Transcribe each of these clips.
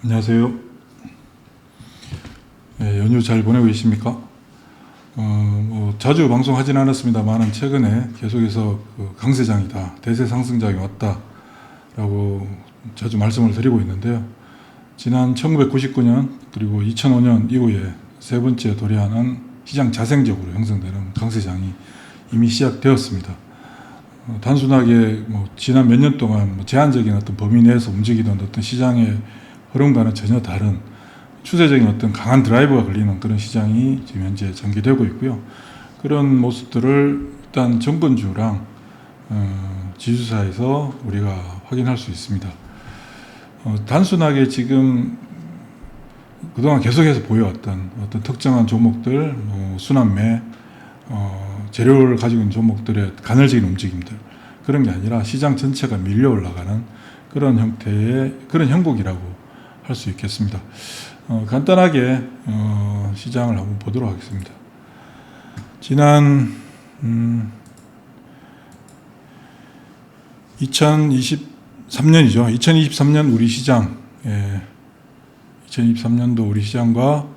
안녕하세요. 연휴 잘 보내고 계십니까? 자주 방송하진 않았습니다만 최근에 계속해서 강세장이다, 대세 상승장이 왔다라고 자주 말씀을 드리고 있는데요. 지난 1999년 그리고 2005년 이후에 세 번째 도래하는 시장 자생적으로 형성되는 강세장이 이미 시작되었습니다. 단순하게 지난 몇 년 동안 제한적인 어떤 범위 내에서 움직이던 어떤 시장의 흐름과는 전혀 다른 추세적인 어떤 강한 드라이브가 걸리는 그런 시장이 지금 현재 전개되고 있고요. 그런 모습들을 일단 정권주랑 지주사에서 우리가 확인할 수 있습니다. 단순하게 지금 그동안 계속해서 보여왔던 어떤 특정한 종목들, 순환매, 재료를 가지고 있는 종목들의 간헐적인 움직임들, 그런 게 아니라 시장 전체가 밀려 올라가는 그런 형태의 그런 형국이라고 할 수 있겠습니다. 간단하게 시장을 한번 보도록 하겠습니다. 지난 2023년이죠. 2023년 우리 시장, 2023년도 우리 시장과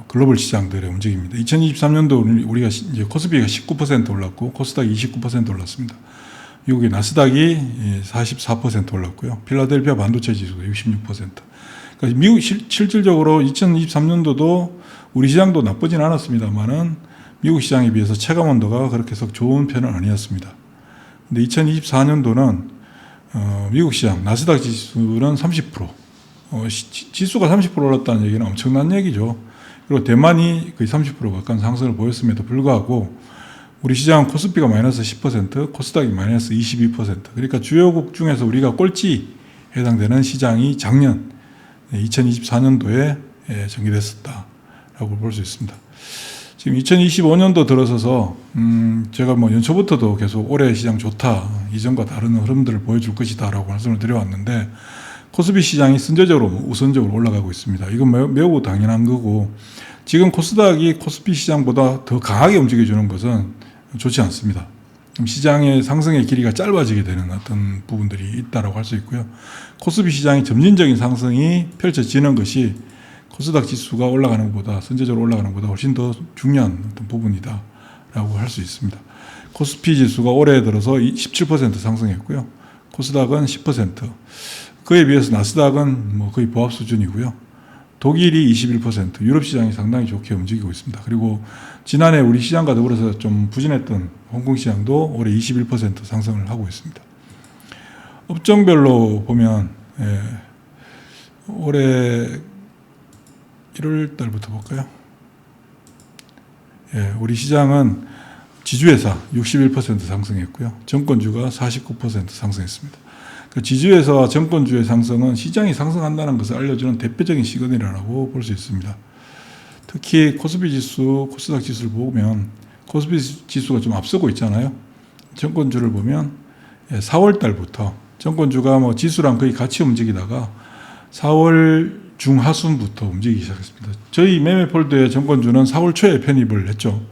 글로벌 시장들의 움직임입니다. 2023년도 우리가 이제 코스피가 19% 올랐고 코스닥이 29% 올랐습니다. 미국의 나스닥이 44% 올랐고요. 필라델피아 반도체 지수가 66%. 그러니까 미국 실질적으로 2023년도도 우리 시장도 나쁘진 않았습니다만은 미국 시장에 비해서 체감 온도가 그렇게 해서 좋은 편은 아니었습니다. 근데 2024년도는 미국 시장 나스닥 지수는 30%, 지수가 30% 올랐다는 얘기는 엄청난 얘기죠. 그리고 대만이 거의 30% 가까운 상승을 보였음에도 불구하고 우리 시장은 코스피가 마이너스 10%, 코스닥이 마이너스 22%. 그러니까 주요국 중에서 우리가 꼴찌에 해당되는 시장이 작년 2024년도에 전개됐었다라고 볼 수 있습니다. 지금 2025년도 들어서서 제가 연초부터도 계속 올해 시장 좋다, 이전과 다른 흐름들을 보여줄 것이다라고 말씀을 드려왔는데 코스피 시장이 선제적으로 우선적으로 올라가고 있습니다. 이건 매우 당연한 거고 지금 코스닥이 코스피 시장보다 더 강하게 움직여주는 것은 좋지 않습니다. 시장의 상승의 길이가 짧아지게 되는 어떤 부분들이 있다고 할 수 있고요. 코스피 시장의 점진적인 상승이 펼쳐지는 것이 코스닥 지수가 올라가는 것보다 선제적으로 올라가는 것보다 훨씬 더 중요한 어떤 부분이다라고 할 수 있습니다. 코스피 지수가 올해 들어서 17% 상승했고요. 코스닥은 10%. 그에 비해서 나스닥은 거의 보합 수준이고요. 독일이 21%, 유럽 시장이 상당히 좋게 움직이고 있습니다. 그리고 지난해 우리 시장과 더불어서 좀 부진했던 홍콩 시장도 올해 21% 상승을 하고 있습니다. 업종별로 보면 올해 1월 달부터 볼까요? 우리 시장은 지주회사 61% 상승했고요. 정권주가 49% 상승했습니다. 지주회사와 정권주의 상승은 시장이 상승한다는 것을 알려주는 대표적인 시그널이라고 볼 수 있습니다. 특히 코스피 지수, 코스닥 지수를 보면 코스피 지수가 좀 앞서고 있잖아요. 정권주를 보면 4월 달부터 정권주가 지수랑 거의 같이 움직이다가 4월 중하순부터 움직이기 시작했습니다. 저희 매매폴드의 정권주는 4월 초에 편입을 했죠.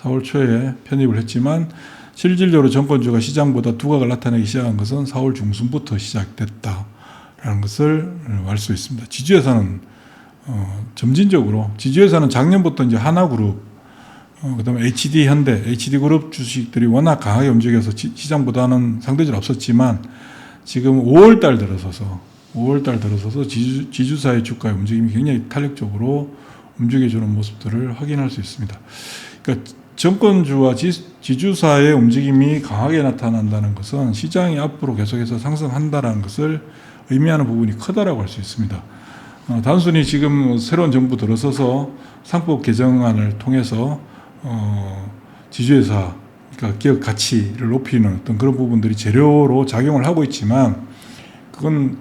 4월 초에 편입을 했지만 실질적으로 정권주가 시장보다 두각을 나타내기 시작한 것은 4월 중순부터 시작됐다라는 것을 알 수 있습니다. 지주회사는 점진적으로 지주회사는 작년부터 이제 하나그룹, 그다음에 HD 현대, HD그룹 주식들이 워낙 강하게 움직여서 시장보다는 상대적으로 없었지만 지금 5월달 들어서서 지주사의 주가의 움직임이 굉장히 탄력적으로 움직여주는 모습들을 확인할 수 있습니다. 그러니까 정권주와 지주사의 움직임이 강하게 나타난다는 것은 시장이 앞으로 계속해서 상승한다는 것을 의미하는 부분이 크다라고 할 수 있습니다. 단순히 지금 새로운 정부 들어서서 상법 개정안을 통해서 지주회사, 그러니까 기업 가치를 높이는 어떤 그런 부분들이 재료로 작용을 하고 있지만 그건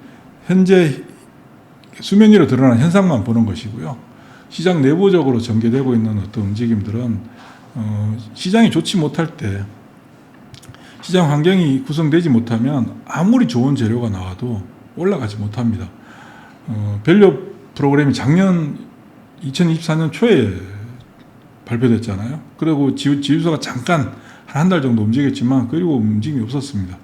현재 수면 위로 드러난 현상만 보는 것이고요. 시장 내부적으로 전개되고 있는 어떤 움직임들은 시장이 좋지 못할 때, 시장 환경이 구성되지 못하면 아무리 좋은 재료가 나와도 올라가지 못합니다. 밸류 프로그램이 작년 2024년 초에 발표됐잖아요. 그리고 지주사가 잠깐 한 달 정도 움직였지만 그리고 움직임이 없었습니다.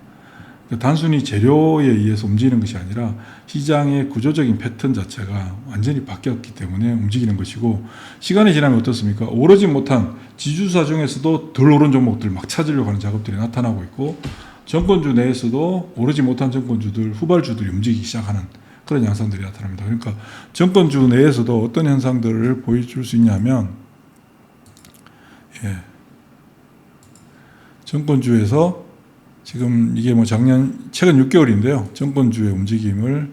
단순히 재료에 의해서 움직이는 것이 아니라 시장의 구조적인 패턴 자체가 완전히 바뀌었기 때문에 움직이는 것이고, 시간이 지나면 어떻습니까? 오르지 못한 지주사 중에서도 덜 오른 종목들 막 찾으려고 하는 작업들이 나타나고 있고, 정권주 내에서도 오르지 못한 정권주들, 후발주들이 움직이기 시작하는 그런 양상들이 나타납니다. 그러니까 정권주 내에서도 어떤 현상들을 보여줄 수 있냐면, 정권주에서 지금 이게 뭐 최근 6개월인데요. 정권주의 움직임을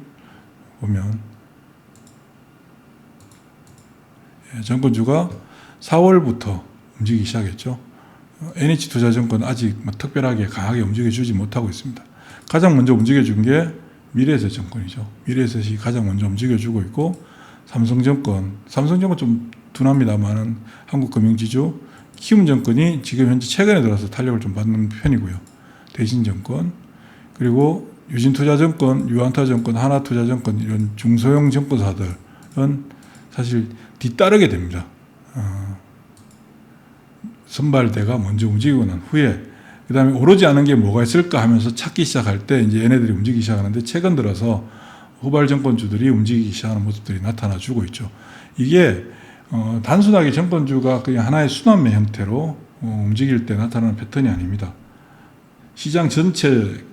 보면, 정권주가 4월부터 움직이기 시작했죠. NH투자증권 아직 뭐 특별하게 강하게 움직여주지 못하고 있습니다. 가장 먼저 움직여준 게 미래에셋증권이죠. 미래에셋이 가장 먼저 움직여주고 있고, 삼성증권 좀 둔합니다만은 한국금융지주, 키움증권이 지금 현재 최근에 들어서 탄력을 좀 받는 편이고요. 대신증권, 그리고 유진투자증권, 유한투자증권, 하나투자증권 이런 중소형 증권사들은 사실 뒤따르게 됩니다. 선발대가 먼저 움직이고 난 후에, 그 다음에 오르지 않은 게 뭐가 있을까 하면서 찾기 시작할 때 이제 얘네들이 움직이기 시작하는데, 최근 들어서 후발 정권주들이 움직이기 시작하는 모습들이 나타나 주고 있죠. 이게 단순하게 정권주가 그냥 하나의 순환매 형태로 움직일 때 나타나는 패턴이 아닙니다. 시장 전체,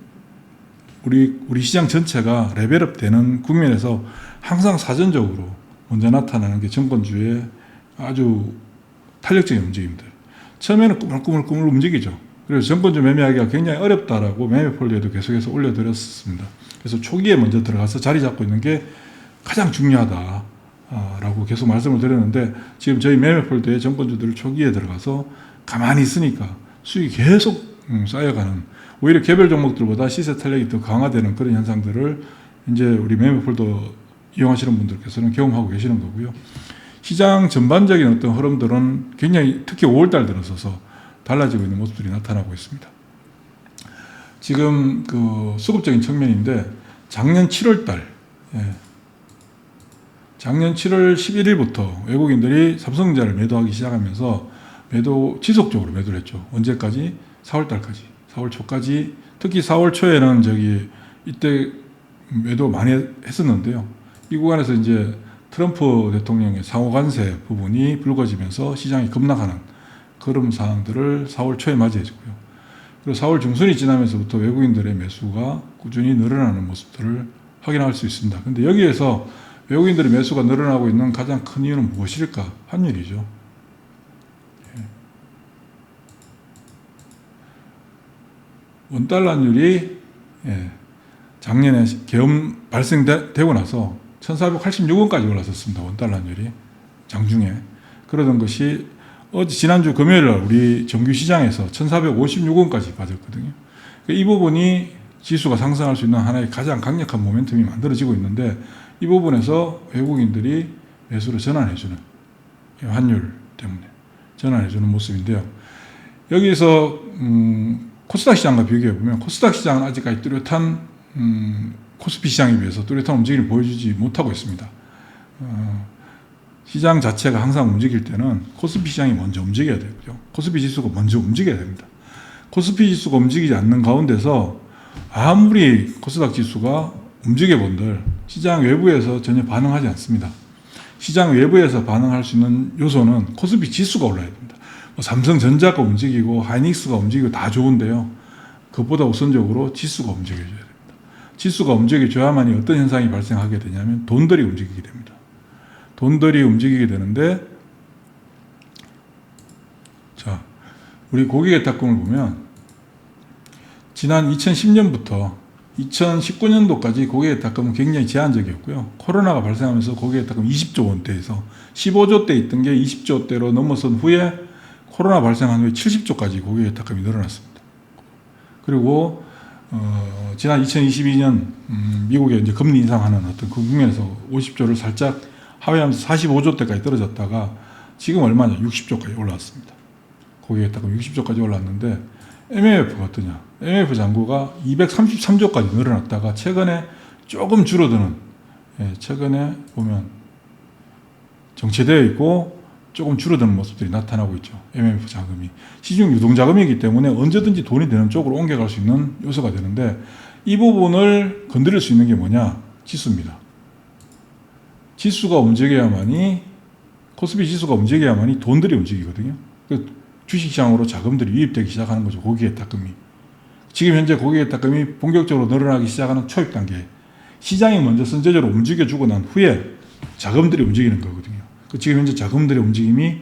우리 시장 전체가 레벨업 되는 국면에서 항상 사전적으로 먼저 나타나는 게 정권주의 아주 탄력적인 움직임들. 처음에는 꾸물꾸물 움직이죠. 그래서 정권주 매매하기가 굉장히 어렵다라고 매매 폴더에도 계속해서 올려드렸습니다. 그래서 초기에 먼저 들어가서 자리 잡고 있는 게 가장 중요하다라고 계속 말씀을 드렸는데, 지금 저희 매매 폴더에 정권주들 초기에 들어가서 가만히 있으니까 수익이 계속 쌓여가는, 오히려 개별 종목들보다 시세 탄력이 더 강화되는 그런 현상들을 이제 우리 매매 폴더 이용하시는 분들께서는 경험하고 계시는 거고요. 시장 전반적인 어떤 흐름들은 굉장히 특히 5월달 들어서서 달라지고 있는 모습들이 나타나고 있습니다. 지금 그 수급적인 측면인데, 작년 7월 11일부터 외국인들이 삼성전자를 매도하기 시작하면서 지속적으로 매도를 했죠. 언제까지? 4월달까지. 4월 초까지. 특히 4월 초에는 이때 매도 많이 했었는데요. 이 구간에서 이제 트럼프 대통령의 상호관세 부분이 불거지면서 시장이 급락하는 그런 상황들을 4월 초에 맞이해주고요. 그리고 4월 중순이 지나면서부터 외국인들의 매수가 꾸준히 늘어나는 모습들을 확인할 수 있습니다. 근데 여기에서 외국인들의 매수가 늘어나고 있는 가장 큰 이유는 무엇일까? 환율이죠. 원달러 환율이 작년에 계엄 발생되고 나서 1486원까지 올랐었습니다. 원달러 환율이 장중에. 그러던 것이 지난주 금요일 날 우리 정규 시장에서 1456원까지 빠졌거든요. 이 부분이 지수가 상승할 수 있는 하나의 가장 강력한 모멘텀이 만들어지고 있는데, 이 부분에서 외국인들이 매수를 전환해주는, 환율 때문에 전환해주는 모습인데요. 여기서 코스닥 시장과 비교해보면, 코스닥 시장은 아직까지 뚜렷한 코스피 시장에 비해서 뚜렷한 움직임을 보여주지 못하고 있습니다. 시장 자체가 항상 움직일 때는 코스피 시장이 먼저 움직여야 되고요. 코스피 지수가 먼저 움직여야 됩니다. 코스피 지수가 움직이지 않는 가운데서 아무리 코스닥 지수가 움직여본들 시장 외부에서 전혀 반응하지 않습니다. 시장 외부에서 반응할 수 있는 요소는 코스피 지수가 올라야 됩니다. 삼성전자가 움직이고 하이닉스가 움직이고 다 좋은데요. 그것보다 우선적으로 지수가 움직여줘야 됩니다. 지수가 움직여줘야만이 어떤 현상이 발생하게 되냐면 돈들이 움직이게 됩니다. 돈들이 움직이게 되는데, 자, 우리 고객예탁금을 보면 지난 2010년부터 2019년도까지 고객예탁금은 굉장히 제한적이었고요. 코로나가 발생하면서 고객예탁금 20조 원대에서 15조 대 있던 게 20조 대로 넘어선 후에 코로나 발생한 후에 70조까지 고객예탁금이 늘어났습니다. 그리고 지난 2022년 미국의 이제 금리 인상하는 어떤 그 국면에서 50조를 살짝 하회하면서 45조 대까지 떨어졌다가 지금 얼마냐? 60조까지 올라왔습니다. 고객예탁금 60조까지 올랐는데, MMF가 어떠냐? MMF 잔고가 233조까지 늘어났다가 최근에 조금 줄어드는, 최근에 보면 정체되어 있고 조금 줄어드는 모습들이 나타나고 있죠. MMF 자금이. 시중 유동자금이기 때문에 언제든지 돈이 되는 쪽으로 옮겨갈 수 있는 요소가 되는데, 이 부분을 건드릴 수 있는 게 뭐냐? 지수입니다. 지수가 움직여야만이, 코스피 지수가 움직여야만이 돈들이 움직이거든요. 주식시장으로 자금들이 유입되기 시작하는 거죠. 고객의 탁금이. 지금 현재 고객의 탁금이 본격적으로 늘어나기 시작하는 초입 단계. 시장이 먼저 선제적으로 움직여주고 난 후에 자금들이 움직이는 거거든요. 지금 현재 자금들의 움직임이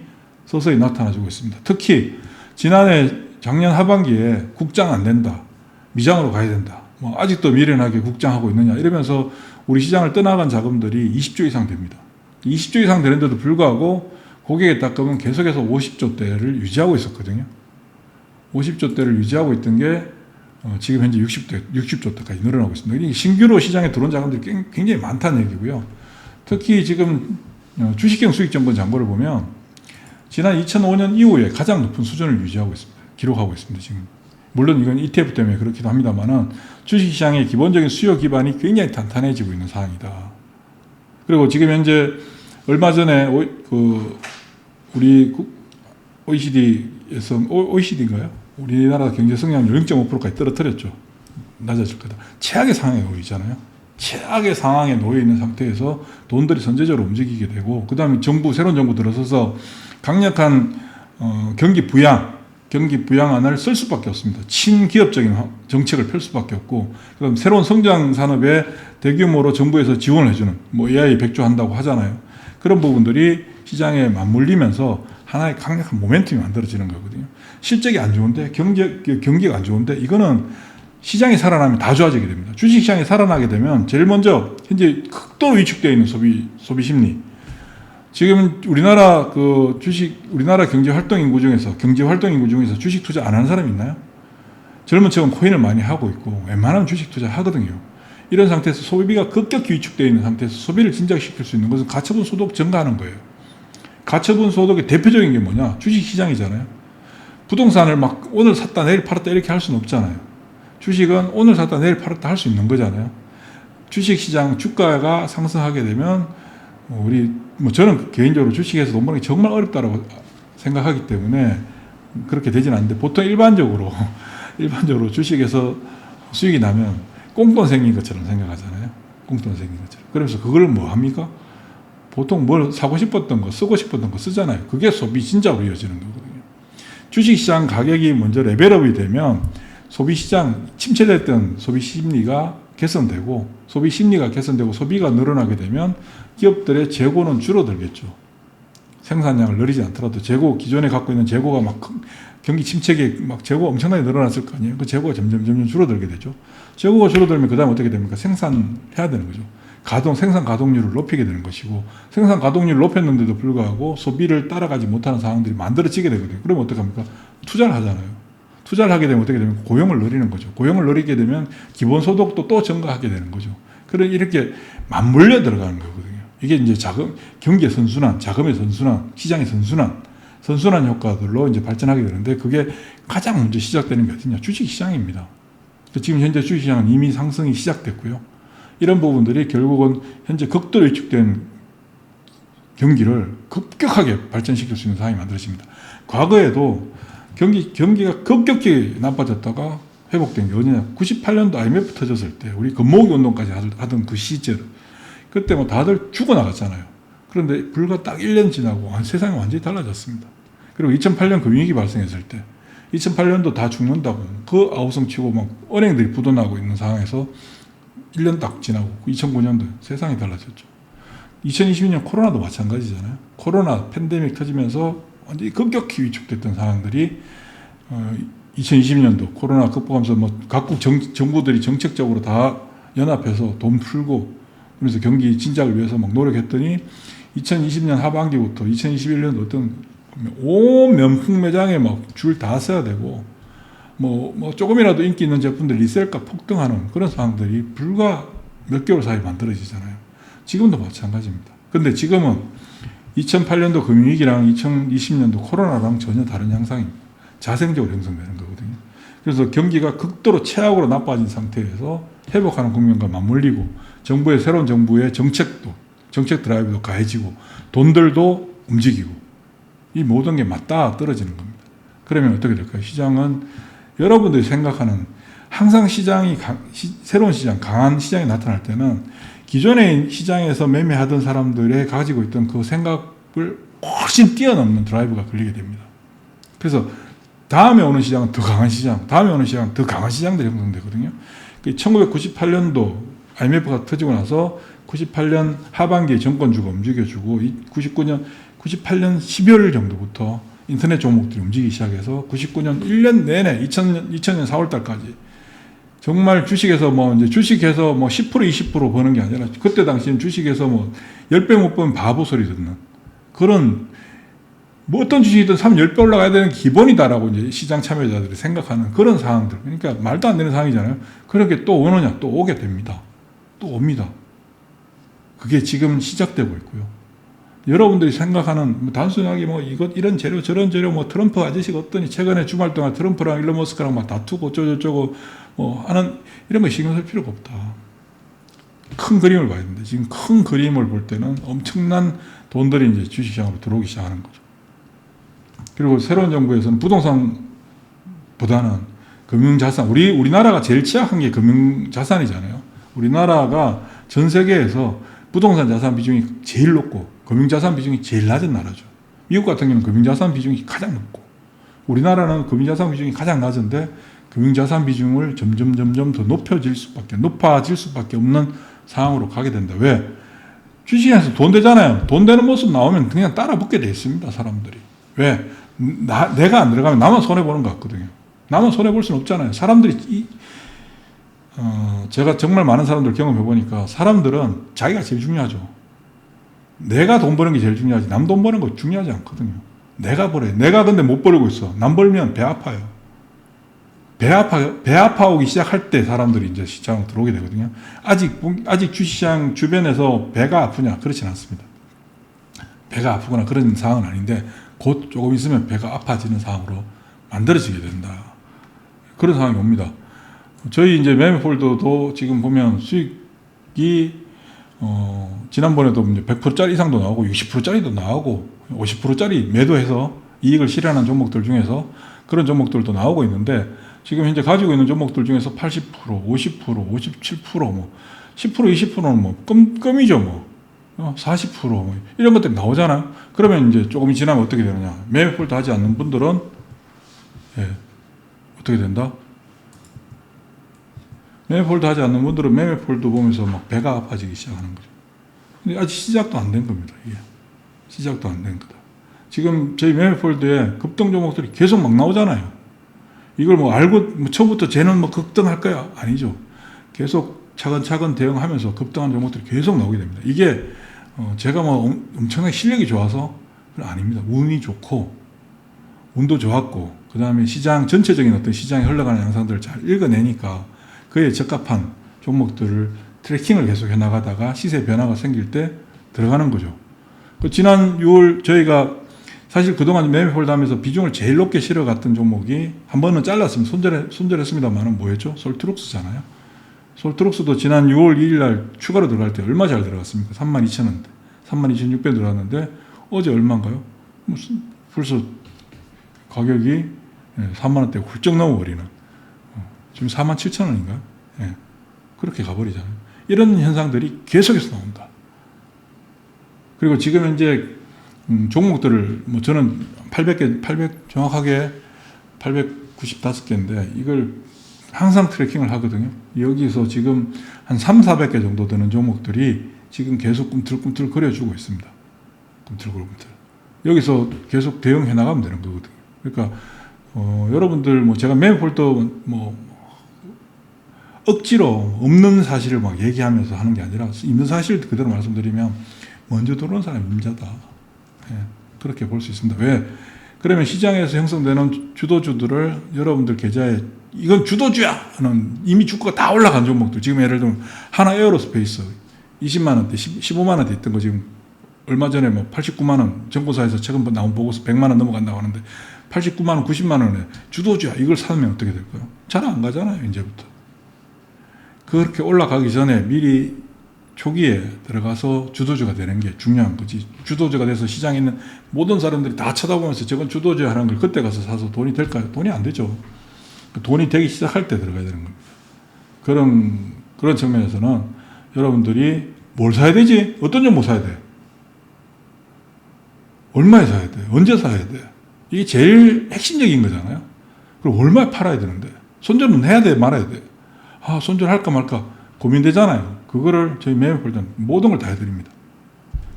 서서히 나타나주고 있습니다. 특히 작년 하반기에 국장 안 된다, 미장으로 가야 된다, 뭐 아직도 미련하게 국장하고 있느냐 이러면서 우리 시장을 떠나간 자금들이 20조 이상 됩니다. 20조 이상 되는데도 불구하고 고객의 탁금은 계속해서 50조대를 유지하고 있었거든요. 50조대를 유지하고 있던 게 지금 현재 60조대까지 늘어나고 있습니다. 신규로 시장에 들어온 자금들이 굉장히 많다는 얘기고요. 특히 지금 주식형 수익정권 잔고를 보면 지난 2005년 이후에 가장 높은 수준을 유지하고 있습니다. 기록하고 있습니다. 지금 물론 이건 ETF 때문에 그렇기도 합니다만은 주식시장의 기본적인 수요 기반이 굉장히 탄탄해지고 있는 상황이다. 그리고 지금 현재 얼마 전에 우리 OECD인가요? 우리나라 경제 성장률 0.5%까지 떨어뜨렸죠. 낮아질 거다. 최악의 상황에 놓여 있잖아요. 최악의 상황에 놓여 있는 상태에서 돈들이 선제적으로 움직이게 되고, 그 다음에 새로운 정부 들어서서 강력한 경기 부양안을 쓸 수밖에 없습니다. 친기업적인 정책을 펼 수밖에 없고, 그다음 새로운 성장 산업에 대규모로 정부에서 지원을 해주는, 뭐 AI 100조 한다고 하잖아요. 그런 부분들이 시장에 맞물리면서 하나의 강력한 모멘텀이 만들어지는 거거든요. 실적이 안 좋은데, 경기가 안 좋은데, 이거는 시장이 살아나면 다 좋아지게 됩니다. 주식시장이 살아나게 되면 제일 먼저 현재 극도로 위축되어 있는 소비 심리. 지금 우리나라 경제 활동 인구 중에서 주식 투자 안 하는 사람이 있나요? 젊은 층은 코인을 많이 하고 있고 웬만하면 주식 투자 하거든요. 이런 상태에서 소비가 급격히 위축되어 있는 상태에서 소비를 진작시킬 수 있는 것은 가처분 소득 증가하는 거예요. 가처분 소득의 대표적인 게 뭐냐? 주식시장이잖아요. 부동산을 막 오늘 샀다 내일 팔았다 이렇게 할 수는 없잖아요. 주식은 오늘 샀다 내일 팔았다 할 수 있는 거잖아요. 주식시장 주가가 상승하게 되면 저는 개인적으로 주식에서 돈 버는 게 정말 어렵다고 생각하기 때문에 그렇게 되진 않는데, 보통 일반적으로 주식에서 수익이 나면 꽁돈 생긴 것처럼 생각하잖아요. 꽁돈 생긴 것처럼. 그러면서 그걸 뭐 합니까? 보통 뭘 사고 싶었던 거, 쓰고 싶었던 거 쓰잖아요. 그게 소비 진작으로 이어지는 거거든요. 주식시장 가격이 먼저 레벨업이 되면 침체됐던 소비 심리가 개선되고, 소비가 늘어나게 되면 기업들의 재고는 줄어들겠죠. 생산량을 늘리지 않더라도 기존에 갖고 있는 재고가 막 경기 침체기에 막 재고가 엄청나게 늘어났을 거 아니에요. 그 재고가 점점 줄어들게 되죠. 재고가 줄어들면 그 다음 어떻게 됩니까? 생산해야 되는 거죠. 생산 가동률을 높이게 되는 것이고, 생산 가동률을 높였는데도 불구하고 소비를 따라가지 못하는 상황들이 만들어지게 되거든요. 그러면 어떡합니까? 투자를 하잖아요. 투자를 하게 되면 어떻게 되면 고용을 늘리는 거죠. 고용을 늘리게 되면 기본소득도 또 증가하게 되는 거죠. 이렇게 맞물려 들어가는 거거든요. 이게 이제 경기의 선순환, 자금의 선순환, 시장의 선순환 효과들로 이제 발전하게 되는데, 그게 가장 먼저 시작되는 게 어디냐? 주식시장입니다. 지금 현재 주식시장은 이미 상승이 시작됐고요. 이런 부분들이 결국은 현재 극도로 위축된 경기를 급격하게 발전시킬 수 있는 상황이 만들어집니다. 과거에도 경기가 급격히 나빠졌다가 회복된 게 어디냐? 98년도 IMF 터졌을 때 우리 금모으기 운동까지 하던 그 시절, 그때 뭐 다들 죽어나갔잖아요. 그런데 불과 딱 1년 지나고 세상이 완전히 달라졌습니다. 그리고 2008년 금융위기 발생했을 때 2008년도 다 죽는다고 그 아우성치고 막 은행들이 부도나고 있는 상황에서 1년 딱 지나고 2009년도 세상이 달라졌죠. 2022년 코로나도 마찬가지잖아요. 코로나 팬데믹 터지면서 완전히 급격히 위축됐던 상황들이 2020년도 코로나 극복하면서 각국 정부들이 정책적으로 다 연합해서 돈 풀고 그러면서 경기 진작을 위해서 막 노력했더니 2020년 하반기부터 2021년 어떤 온 명품 매장에 막 줄 다 써야 되고 조금이라도 인기 있는 제품들 리셀가 폭등하는 그런 상황들이 불과 몇 개월 사이에 만들어지잖아요. 지금도 마찬가지입니다. 근데 지금은 2008년도 금융위기랑 2020년도 코로나랑 전혀 다른 양상입니다. 자생적으로 형성되는 거거든요. 그래서 경기가 극도로 최악으로 나빠진 상태에서 회복하는 국면과 맞물리고 새로운 정부의 정책 드라이브도 가해지고 돈들도 움직이고 이 모든 게 맞닿아 떨어지는 겁니다. 그러면 어떻게 될까요? 시장은 여러분들이 생각하는 항상 새로운 시장, 강한 시장이 나타날 때는 기존의 시장에서 매매하던 사람들의 가지고 있던 그 생각을 훨씬 뛰어넘는 드라이브가 걸리게 됩니다. 그래서 다음에 오는 시장은 더 강한 시장, 다음에 오는 시장은 더 강한 시장들이 형성되거든요. 1998년도 IMF가 터지고 나서 98년 하반기에 정권주가 움직여주고 98년 12월 정도부터 인터넷 종목들이 움직이기 시작해서 99년 1년 내내 2000년 4월달까지 정말 주식에서 주식에서 10% 20% 버는 게 아니라 그때 당시엔 주식에서 10배 못 버면 바보 소리 듣는 그런 어떤 주식이든 10배 올라가야 되는 기본이다라고 이제 시장 참여자들이 생각하는 그런 상황들. 그러니까 말도 안 되는 상황이잖아요. 그렇게 또 오느냐, 또 오게 됩니다. 또 옵니다. 그게 지금 시작되고 있고요. 여러분들이 생각하는 단순하게 이런 재료 저런 재료 트럼프 아저씨가 어떠니 최근에 주말 동안 트럼프랑 일론 머스크랑 막 다투고 어쩌고저쩌고 하는 이런 거 신경 쓸 필요가 없다. 큰 그림을 봐야 되는데 지금 큰 그림을 볼 때는 엄청난 돈들이 이제 주식시장으로 들어오기 시작하는 거죠. 그리고 새로운 정부에서는 부동산보다는 금융자산, 우리나라가 제일 취약한 게 금융자산이잖아요. 우리나라가 전 세계에서 부동산 자산 비중이 제일 높고 금융자산 비중이 제일 낮은 나라죠. 미국 같은 경우는 금융자산 비중이 가장 높고 우리나라는 금융자산 비중이 가장 낮은데 금융자산 비중을 점점 더 높아질 수밖에 없는 상황으로 가게 된다. 왜? 주식에서 돈 되잖아요. 돈 되는 모습 나오면 그냥 따라 붙게 돼 있습니다. 사람들이. 왜? 내가 안 들어가면 나만 손해보는 것 같거든요. 나만 손해볼 수는 없잖아요. 사람들이 제가 정말 많은 사람들 경험해보니까 사람들은 자기가 제일 중요하죠. 내가 돈 버는 게 제일 중요하지 남 돈 버는 거 중요하지 않거든요. 내가 벌어요. 내가 근데 못 벌고 있어. 남 벌면 배 아파요. 배 아파오기 시작할 때 사람들이 이제 시장으로 들어오게 되거든요. 아직 주시장 주변에서 배가 아프냐? 그렇진 않습니다. 배가 아프거나 그런 상황은 아닌데 곧 조금 있으면 배가 아파지는 상황으로 만들어지게 된다. 그런 상황이 옵니다. 저희 이제 매매폴더도 지금 보면 수익이 지난번에도 100%짜리 이상도 나오고 60%짜리도 나오고 50%짜리 매도해서 이익을 실현한 종목들 중에서 그런 종목들도 나오고 있는데 지금 현재 가지고 있는 종목들 중에서 80%, 50%, 57%, 10%, 20%는 껌이죠 40% 이런 것들이 나오잖아요. 그러면 이제 조금 지나면 어떻게 되느냐? 매매폴더 하지 않는 분들은 어떻게 된다? 매매폴더 하지 않는 분들은 매매폴더 보면서 막 배가 아파지기 시작하는 거죠. 근데 아직 시작도 안 된 겁니다. 이게 시작도 안 된 거다. 지금 저희 매매폴더에 급등 종목들이 계속 막 나오잖아요. 이걸 알고 처음부터 쟤는 급등할 거야 아니죠. 계속 차근차근 대응하면서 급등한 종목들이 계속 나오게 됩니다. 이게 제가 엄청나게 실력이 좋아서 아닙니다. 운이 좋고 운도 좋았고 그 다음에 시장 전체적인 어떤 시장에 흘러가는 양상들을 잘 읽어내니까 그에 적합한 종목들을 트래킹을 계속 해나가다가 시세 변화가 생길 때 들어가는 거죠. 지난 6월 저희가 사실 그동안 매매폴더 하면서 비중을 제일 높게 실어갔던 종목이 한 번은 잘랐으면 손절했습니다만은 뭐였죠? 솔트룩스잖아요. 솔트룩스도 지난 6월 2일 날 추가로 들어갈 때 얼마 잘 들어갔습니까? 32,000원대. 32,600 들어갔는데 어제 얼마인가요? 벌써 가격이 3만원대 훌쩍 넘어버리는 지금 47,000원인가요? 그렇게 가버리잖아요. 이런 현상들이 계속해서 나온다. 그리고 지금 현재 종목들을 저는 정확하게 895개인데 이걸 항상 트래킹을 하거든요. 여기서 지금 한 300~400개 정도 되는 종목들이 지금 계속 꿈틀꿈틀 거려주고 있습니다. 꿈틀꿈틀. 여기서 계속 대응해 나가면 되는 거거든요. 그러니까 여러분들 제가 매매폴더 억지로 없는 사실을 얘기하면서 하는 게 아니라 있는 사실 그대로 말씀드리면 먼저 들어온 사람이 임자다. 그렇게 볼 수 있습니다. 왜? 그러면 시장에서 형성되는 주도주들을 여러분들 계좌에 이건 주도주야 하는 이미 주가가 다 올라간 종목들 지금 예를 들면 하나 에어로스페이스 20만원대 15만원대 있던 거 지금 얼마 전에 89만원 정보사에서 최근 나온 보고서 100만원 넘어간다고 하는데 89만원 90만원에 주도주야 이걸 사면 어떻게 될까요? 잘 안 가잖아요. 이제부터 그렇게 올라가기 전에 미리 초기에 들어가서 주도주가 되는 게 중요한 거지. 주도주가 돼서 시장에 있는 모든 사람들이 다 쳐다보면서 저건 주도주야 하는 걸 그때 가서 사서 돈이 될까요? 돈이 안 되죠. 돈이 되기 시작할 때 들어가야 되는 겁니다. 그런 측면에서는 여러분들이 뭘 사야 되지? 어떤 종목 사야 돼? 얼마에 사야 돼? 언제 사야 돼? 이게 제일 핵심적인 거잖아요. 그리고 얼마에 팔아야 되는데? 손절은 해야 돼, 말아야 돼? 손절할까 말까 고민되잖아요. 그거를 저희 매매폴더는 모든 걸 다 해드립니다.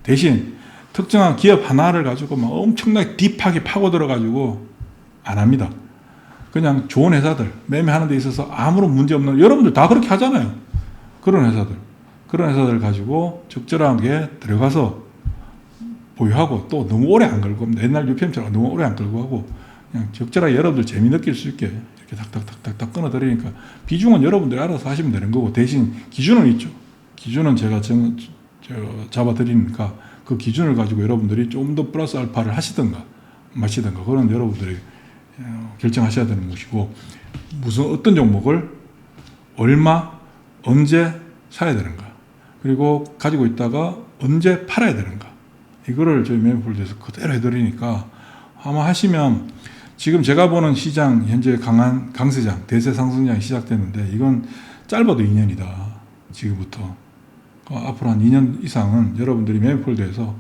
대신 특정한 기업 하나를 가지고 막 엄청나게 딥하게 파고 들어가지고 안 합니다. 그냥 좋은 회사들, 매매하는 데 있어서 아무런 문제 없는, 여러분들 다 그렇게 하잖아요. 그런 회사들 가지고 적절하게 들어가서 보유하고, 또 너무 오래 안 걸고, 옛날 UPM처럼 너무 오래 안 걸고 하고, 그냥 적절하게 여러분들 재미 느낄 수 있게 이렇게 탁탁탁탁 끊어드리니까 비중은 여러분들이 알아서 하시면 되는 거고, 대신 기준은 있죠. 기준은 제가 잡아드리니까 그 기준을 가지고 여러분들이 좀 더 플러스 알파를 하시든가 마시든가, 그건 여러분들이 결정하셔야 되는 것이고, 어떤 종목을 얼마 언제 사야 되는가, 그리고 가지고 있다가 언제 팔아야 되는가, 이거를 저희 매매폴더에서 그대로 해드리니까 아마 하시면, 지금 제가 보는 시장 현재 강세장, 대세 상승장이 시작됐는데 이건 짧아도 2년이다. 지금부터 앞으로 한 2년 이상은 여러분들이 매매폴더에서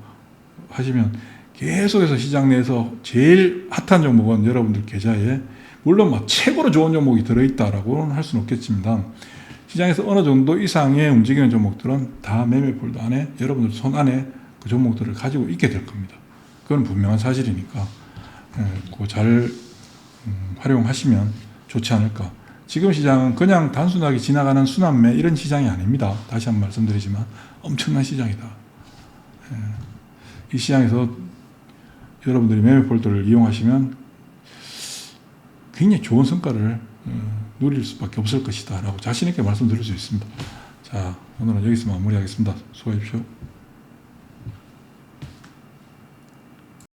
하시면 계속해서 시장 내에서 제일 핫한 종목은 여러분들 계좌에, 물론 막 최고로 좋은 종목이 들어있다라고는 할 수는 없겠지만, 시장에서 어느 정도 이상의 움직이는 종목들은 다 매매폴더 안에, 여러분들 손 안에 그 종목들을 가지고 있게 될 겁니다. 그건 분명한 사실이니까 그거 잘 활용하시면 좋지 않을까. 지금 시장은 그냥 단순하게 지나가는 순환매 이런 시장이 아닙니다. 다시 한번 말씀드리지만 엄청난 시장이다. 이 시장에서 여러분들이 매매폴더를 이용하시면 굉장히 좋은 성과를 누릴 수밖에 없을 것이다 라고 자신 있게 말씀드릴 수 있습니다. 자, 오늘은 여기서 마무리하겠습니다. 수고하십시오.